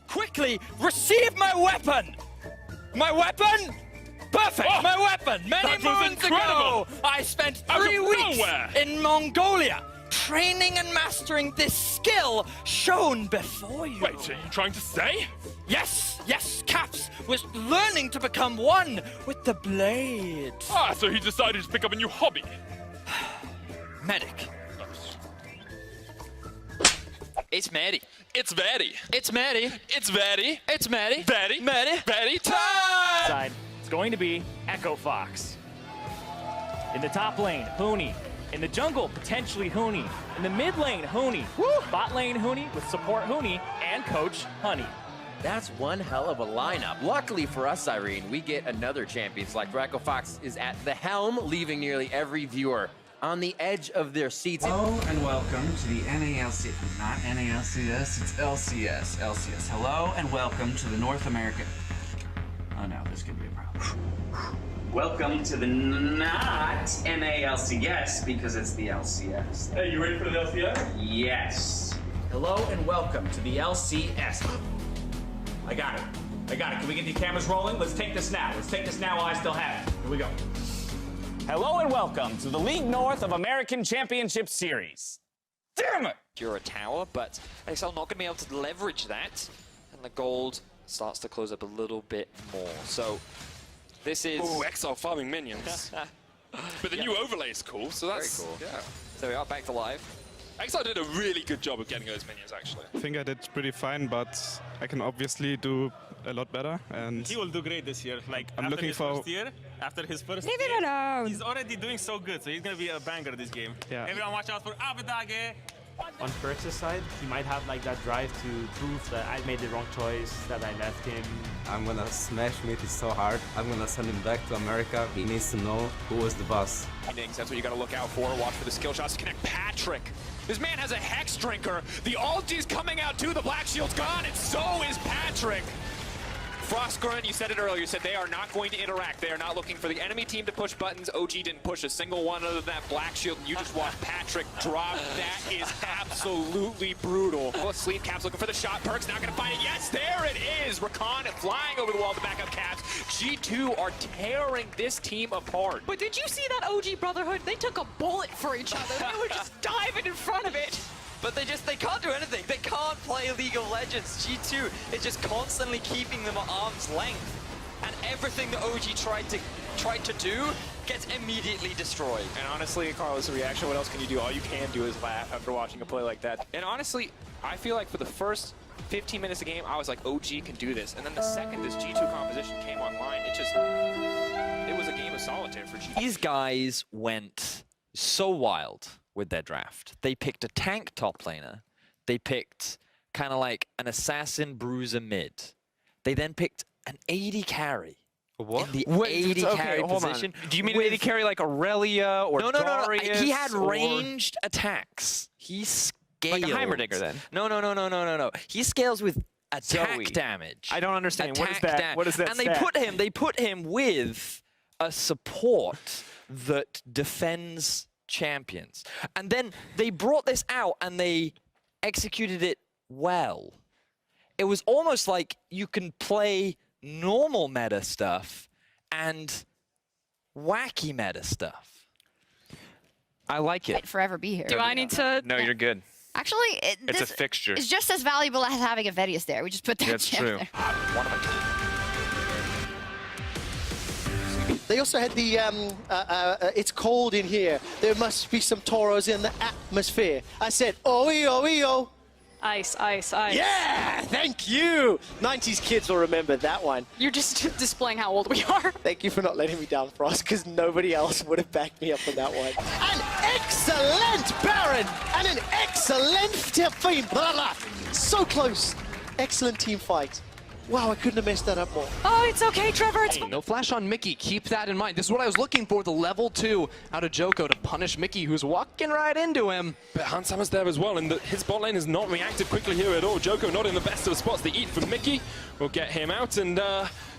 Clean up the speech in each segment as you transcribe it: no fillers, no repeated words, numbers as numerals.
Quickly receive my weapon! My weapon? Perfect! Oh, my weapon! Many that was moons incredible. ago, I spent Out of 3 weeks nowhere. in Mongolia training and mastering this skill shown before you. Wait, are you trying to say? Yes, yes, Caps was learning to become one with the blade. Ah, so he decided to pick up a new hobby. Medic. It's Maddie. It's very. It's Maddie. It's very. It's Maddie. Very. Maddie. Very time! Side, it's going to be Echo Fox. In the top lane, Hooney. In the jungle, potentially Hooney. In the mid lane, Hooney. Bot lane, Hooney, with support Hooney and Coach Honey. That's one hell of a lineup. Luckily for us, Irene, we get another champion select. Echo Fox is at the helm, leaving nearly every viewer on the edge of their seats. Hello and welcome to the NALC, not NALCS, it's LCS. LCS. Hello and welcome to the North American. Oh no, this could be a problem. Welcome to the not NALCS because it's the LCS. Hey, you ready for the LCS? Yes. Hello and welcome to the LCS. I got it. Can we get the cameras rolling? Let's take this now. While I still have it. Here we go. Hello and welcome to the League North of American Championship Series. Damn it! You're a tower, but XL not going to be able to leverage that. And the gold starts to close up a little bit more. So this is... Ooh, XL farming minions. But the new overlay is cool, so that's... Very cool. Yeah. So we are back to live. XL did a really good job of getting those minions, actually. I think I did pretty fine, but I can obviously do a lot better. And he will do great this year. Like I'm after looking his for first year, after his first Leave year, it alone. he's already doing so good. So he's gonna be a banger this game. Yeah. Everyone watch out for Abedage. On Perix's side, he might have like that drive to prove that I made the wrong choice, that I left him. I'm gonna smash Mitty so hard. I'm gonna send him back to America. He needs to know who was the boss. That's what you gotta look out for. Watch for the skill shots to connect Patrick. This man has a Hex Drinker. The ulti's coming out too. The Black Shield's gone, and so is Patrick. Frostgrunt, you said it earlier, you said they are not going to interact. They are not looking for the enemy team to push buttons. OG didn't push a single one other than that Black Shield, and you just watched Patrick drop. That is absolutely brutal. Well, Sleep Caps looking for the shot. Perk's not going to find it. Yes, there it is. Rakan flying over the wall to back up Caps. G2 are tearing this team apart. But did you see that OG Brotherhood? They took a bullet for each other. They were just diving in front of it. But they can't do anything. They can't play League of Legends. G2 is just constantly keeping them at arm's length. And everything that OG tried to do gets immediately destroyed. And honestly, Carlos, a reaction, what else can you do? All you can do is laugh after watching a play like that. And honestly, I feel like for the first 15 minutes of the game, I was like, OG can do this. And then the second this G2 composition came online, it was a game of solitaire for G2. These guys went so wild with their draft. They picked a tank top laner. They picked kind of like an assassin bruiser mid. They then picked an AD carry. What? In the AD carry position. Do you mean AD carry like Aurelia or Darius? He had ranged attacks. He scales. Like a Heimerdinger then? No. He scales with attack Zoe. damage. I don't understand. What is Attack that? What is that And stat? they put him with a support that defends champions. And then they brought this out and they executed it well. It was almost like you can play normal meta stuff and wacky meta stuff. I like it. I'd forever be here. Do I need to? No, you're good. Actually, It's a fixture. It's just as valuable as having a Vedius there. We just put that That's gem true. there. One of a They also had the, it's cold in here. There must be some Toros in the atmosphere. I said, oh. Ice, ice, ice. Yeah, thank you. 90s kids will remember that one. You're just displaying how old we are. Thank you for not letting me down, Frost, because nobody else would have backed me up on that one. An excellent Baron and an excellent team. So close. Excellent team fight. Wow, I couldn't have messed that up more. Oh, it's okay, Trevor. It's No flash on Mickey. Keep that in mind. This is what I was looking for, the level 2 out of Joko to punish Mickey, who's walking right into him. But Hansam's there as well, and his bot lane has not reacted quickly here at all. Joko not in the best of the spots. The eat from Mickey will get him out, and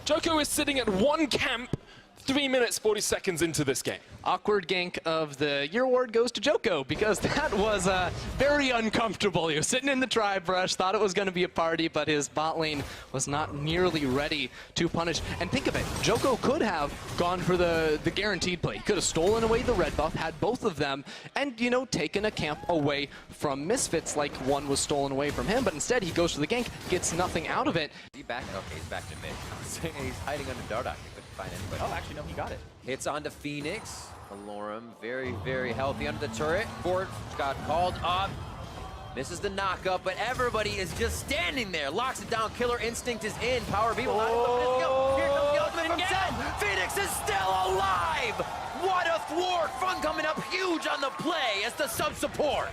Joko is sitting at 1 camp 3 minutes, 40 seconds into this game. awkward gank of the year award goes to Joko, because that was very uncomfortable. He was sitting in the tri-brush, thought it was going to be a party, but his bot lane was not nearly ready to punish. And think of it, Joko could have gone for the guaranteed play. He could have stolen away the red buff, had both of them, and, you know, taken a camp away from Misfits like one was stolen away from him, but instead he goes for the gank, gets nothing out of it. Is he back? Okay, he's back to mid. He's hiding under Dardoch. He couldn't find anybody. Oh, actually, no, he got it. Hits onto Phoenix. Alorum, very, very healthy under the turret. Fort got called up. Misses the knockup, but everybody is just standing there. Locks it down. Killer Instinct is in. Power of Evil. Here comes the ultimate from Zen. Phoenix is still alive. What a thwart. Fun coming up huge on the play as the sub-support.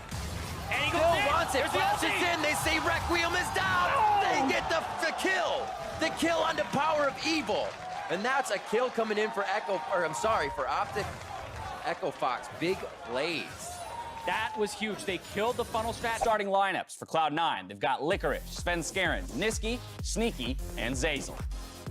And he Still wants it. Flashes in. They say Requiem is down. They get the kill. The kill onto Power of Evil. And that's a kill coming in for for Optic Echo Fox. Big plays. That was huge. They killed the funnel strat. Starting lineups for Cloud9. They've got Licorice, Svenskeren, Niski, Sneaky, and Zazel.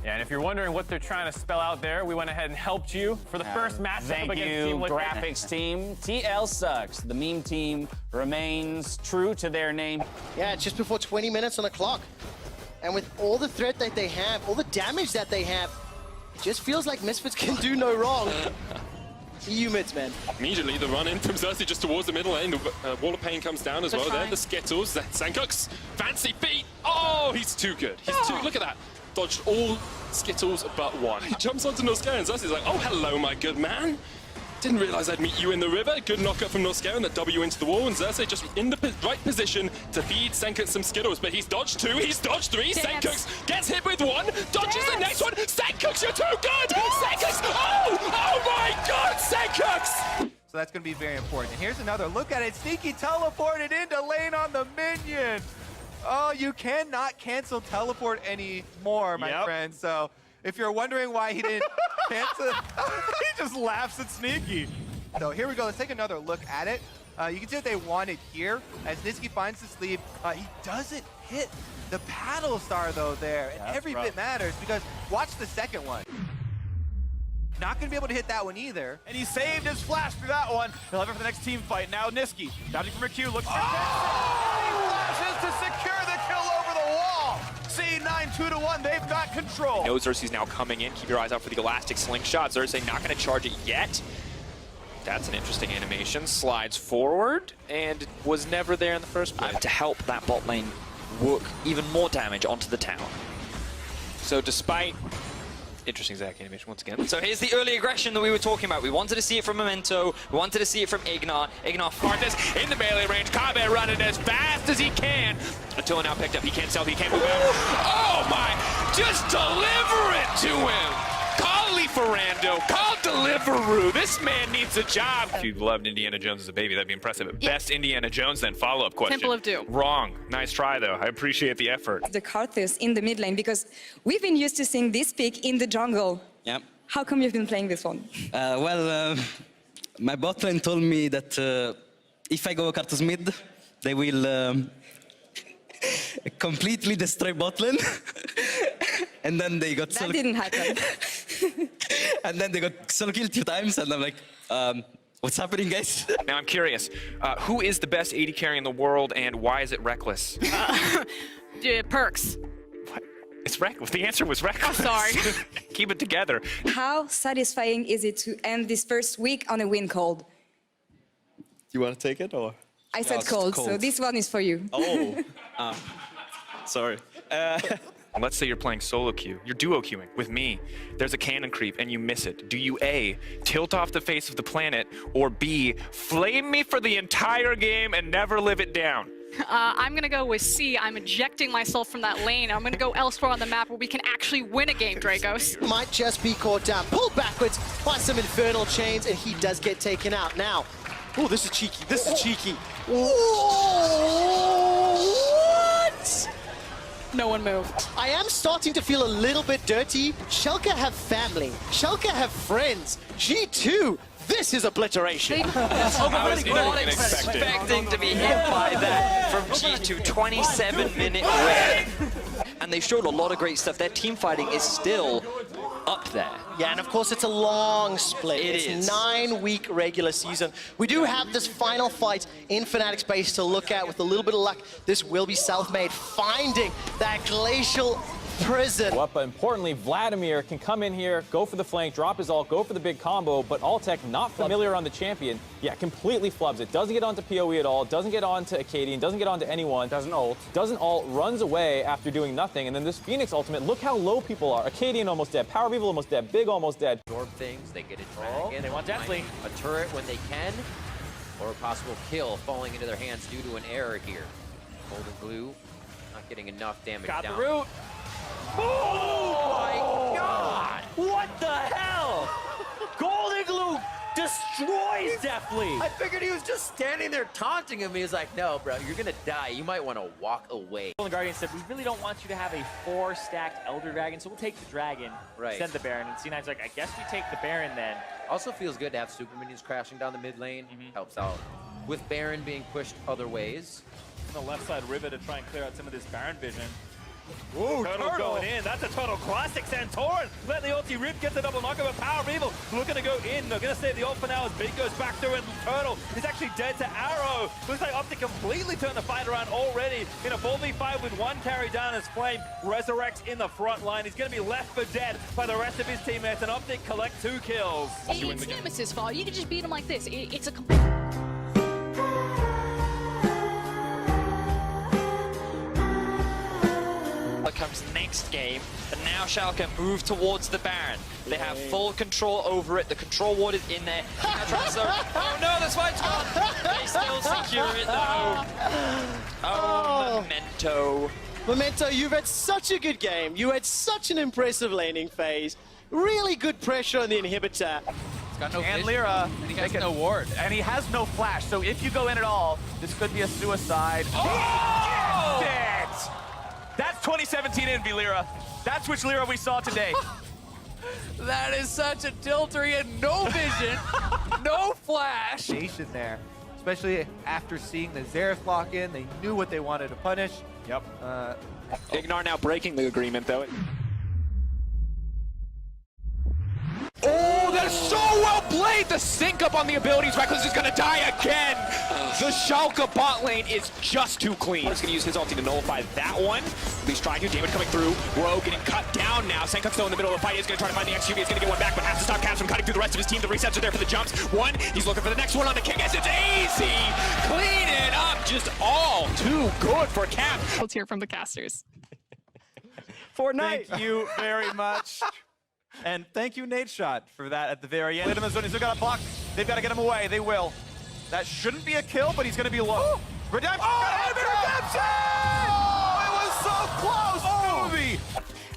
Yeah, and if you're wondering what they're trying to spell out there, we went ahead and helped you for the first matchup against Team Liquid. Graphics team. TL sucks. The meme team remains true to their name. Yeah, it's just before 20 minutes on the clock. And with all the threat that they have, all the damage that they have, it just feels like Misfits can do no wrong. EU mids, man. Immediately, the run in from Xerxes just towards the middle lane. The Wall of Pain comes down as well. There, the Skittles, Sankux, fancy feet. Oh, he's too good. He's too, look at that. Dodged all Skittles but one. He jumps onto Norscaer and Xerxes is like, oh, hello, my good man. Didn't realize I'd meet you in the river. Good knockup from Norscaer and the W into the wall. And Xerxes just in the right position to feed Sankux some Skittles. But he's dodged two, he's dodged three. Sankux gets hit with one, dodges the next one. Sankux, you're too good! Sankux! Oh my God, Sankux! So that's going to be very important. And here's another look at it. Sneaky teleported into lane on the minion. Oh, you cannot cancel teleport anymore, my friend. So if you're wondering why he didn't cancel, he just laughs at Sneaky. So here we go. Let's take another look at it. You can see what they wanted here. As Niski finds the sleep, he doesn't hit the paddle star, though, there. And every bit matters because watch the second one. Not going to be able to hit that one either. And he saved his flash through that one. He'll have it for the next team fight. Now Niski, dodging from a Q, looks for and he flashes to secure the kill over the wall. C9 2-1, they've got control. No, Xerxes now coming in. Keep your eyes out for the Elastic Slingshot. Xerxes not going to charge it yet. That's an interesting animation. Slides forward and was never there in the first place. To help that bot lane work even more damage onto the tower. So despite... Interesting Zac animation once again. So here's the early aggression that we were talking about. We wanted to see it from Memento. We wanted to see it from Ignar. Ignar Arthas in the melee range. Kabe running as fast as he can. Attila now picked up. He can't sell. He can't move out. Oh my! Just deliver it to him. Call Ferrando. Call Deliveroo. This man needs a job. If you loved Indiana Jones as a baby, that'd be impressive. Yeah. Best Indiana Jones, then follow-up question. Temple of Doom. Wrong. Nice try, though. I appreciate the effort. The Karthus in the mid lane, because we've been used to seeing this pick in the jungle. Yep. How come you've been playing this one? My bot lane told me that if I go Karthus mid, they will completely destroy bot lane. And then they got That didn't happen. And then they got solo killed 2 times, and I'm like, what's happening, guys? Now I'm curious, who is the best AD carry in the world, and why is it Reckless? Perks. What? It's Reckless. The answer was Reckless. Oh, sorry. Keep it together. How satisfying is it to end this first week on a win cold? You want to take it, or? I said cold, so this one is for you. Oh, sorry. Let's say you're playing solo queue. You're duo queuing with me. There's a cannon creep and you miss it. Do you A, tilt off the face of the planet, or B, flame me for the entire game and never live it down? I'm going to go with C. I'm ejecting myself from that lane. I'm going to go elsewhere on the map where we can actually win a game, Dragos. Might just be caught down. Pulled backwards by some infernal chains, and he does get taken out. Now, oh, this is cheeky. This is cheeky. What? No one moved. I am starting to feel a little bit dirty. Schalke have family. Schalke have friends. G2, this is obliteration. I was not expecting to be hit by that from G2. 27-minute win. And they showed a lot of great stuff. Their team fighting is still up up there. Yeah, and of course it's a long split. It it's is. 9-week regular season. We do have this final fight in Fnatic's base to look at. With a little bit of luck, this will be Selfmade finding that glacial prison. But importantly, Vladimir can come in here, go for the flank, drop his ult, go for the big combo, but Altec, not familiar on the champion, completely flubs it. Doesn't get onto PoE at all, doesn't get onto Acadian, doesn't get onto anyone. Doesn't ult, runs away after doing nothing, and then this Phoenix ultimate, look how low people are. Acadian almost dead, Power Weevil almost dead, Big almost dead. Absorb things, they get it dragon. They want Deathly. A turret when they can, or a possible kill falling into their hands due to an error here. Golden Glue not getting enough damage Got down. the root. Oh my God! What the hell? Golden Glue destroys Deathly. I figured he was just standing there taunting him. He was like, no, bro, you're gonna die. You might want to walk away. Golden Guardian said, we really don't want you to have a 4-stacked Elder Dragon, so we'll take the Dragon, send the Baron. And C9's like, I guess we take the Baron then. Also feels good to have super minions crashing down the mid lane. Helps out. With Baron being pushed other ways. On the left side river to try and clear out some of this Baron vision. Ooh, Turtle going in. That's a Turtle classic. Santorin let the ulti rip, gets a double knock over Power Evil. Looking to go in. They're going to save the ult for now as Big goes back through, and Turtle is actually dead to Arrow. Looks like Optic completely turned the fight around already in a 4v5 with one carry down as Flame resurrects in the front line. He's going to be left for dead by the rest of his teammates, and Optic collect 2 kills. It's Nemesis' fault. You can just beat him like this. It's a comes next game, and now Schalke move towards the Baron. They have full control over it. The control ward is in there. Oh no, this fight's gone. They still secure it though. Oh, Memento. Memento, you've had such a good game. You had such an impressive laning phase. Really good pressure on the inhibitor. Got no and Lyra, and he has no ward, and he has no flash. So if you go in at all, this could be a suicide. Oh! He gets it! That's 2017 Envy Lyra. That's which Lyra we saw today. That is such a tilter. He had no vision, no flash. Nation there, especially after seeing the Xerath lock in, they knew what they wanted to punish. Yep. Ignar now breaking the agreement though. Oh, that's so well played! The sync up on the abilities. Reckless is gonna die again! The Schalke bot lane is just too clean. He's gonna use his ulti to nullify that one. At least trying to. David coming through. Rogue getting cut down now. Senkuk's still in the middle of the fight. He's gonna try to find the XQB. He's gonna get one back, but has to stop Caps from cutting through the rest of his team. The resets are there for the jumps. One, he's looking for the next one on the kick as it's easy! Clean it up! Just all too good for Cap. Let's hear from the casters. Fortnite. Thank you very much. And thank you, Nate Shot, for that at the very end. Hit him in the zone. He's still got a block. They've got to get him away. They will. That shouldn't be a kill, but he's going to be low. Redemption! Oh, Redemption! Oh, it was so close, Scooby!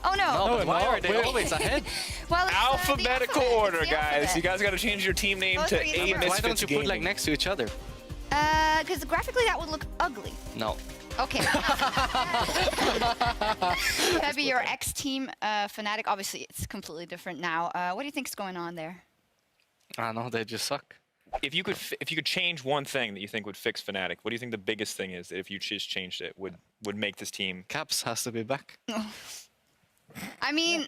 Oh no! Why are they always ahead? Well, Alphabetical order, guys. You guys got to change your team name to A Misfits Why don't you put like Gaming. next to each other? Because graphically that would look ugly. No. Okay. That'd be your ex-team, Fnatic. Obviously, it's completely different now. What do you think's going on there? I don't know, they just suck. If you could change one thing that you think would fix Fnatic, what do you think the biggest thing is that if you just changed it would make this team? Caps has to be back. I mean,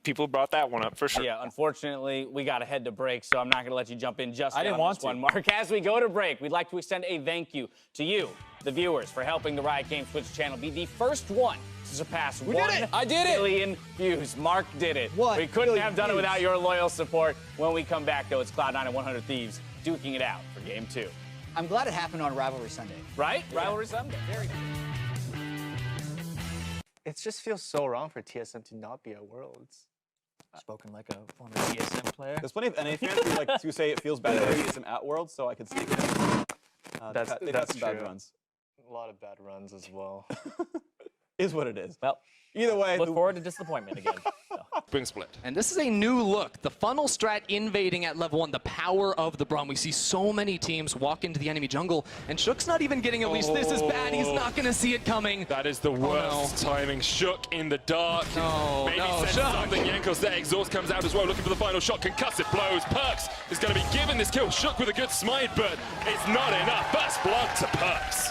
People brought that one up for sure. Yeah, unfortunately, we got to head to break, so I'm not going to let you jump in just I yet didn't on want this to. one, Mark. As we go to break, we'd like to extend a thank you to you, the viewers, for helping the Riot Games Twitch channel be the first one to surpass 1 billion views. Mark did it. We couldn't have done it without your loyal support. When we come back, though, it's Cloud9 and 100 Thieves duking it out for Game 2. I'm glad it happened on Rivalry Sunday. Right? Yeah. Rivalry Sunday. Very good. It just feels so wrong for TSM to not be at Worlds. Spoken like a former TSM player. There's plenty of NA fans who like to say it feels bad to TSM at Worlds, so I could sneak it in. They've had some bad runs. A lot of bad runs as well. Is what it is. Well, either way, look forward to disappointment again. Bring split. And this is a new look. The funnel strat invading at level 1, the power of the Braum. We see so many teams walk into the enemy jungle, and Shook's not even getting at least this is bad. He's not going to see it coming. That is the worst timing. Shook in the dark. Maybe sends Shook. something. Yankos there. Exhaust comes out as well, looking for the final shot. Concussive blows. Perks is going to be given this kill. Shook with a good smite, but it's not enough. First blood to Perks.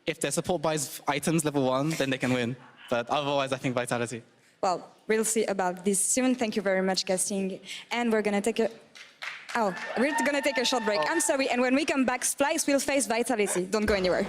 if their support buys items level 1, then they can win. But otherwise, I think Vitality. Well, we'll see about this soon. Thank you very much, casting. And we're gonna take a... Oh, we're gonna take a short break. I'm sorry. And when we come back, Splice will face Vitality. Don't go anywhere.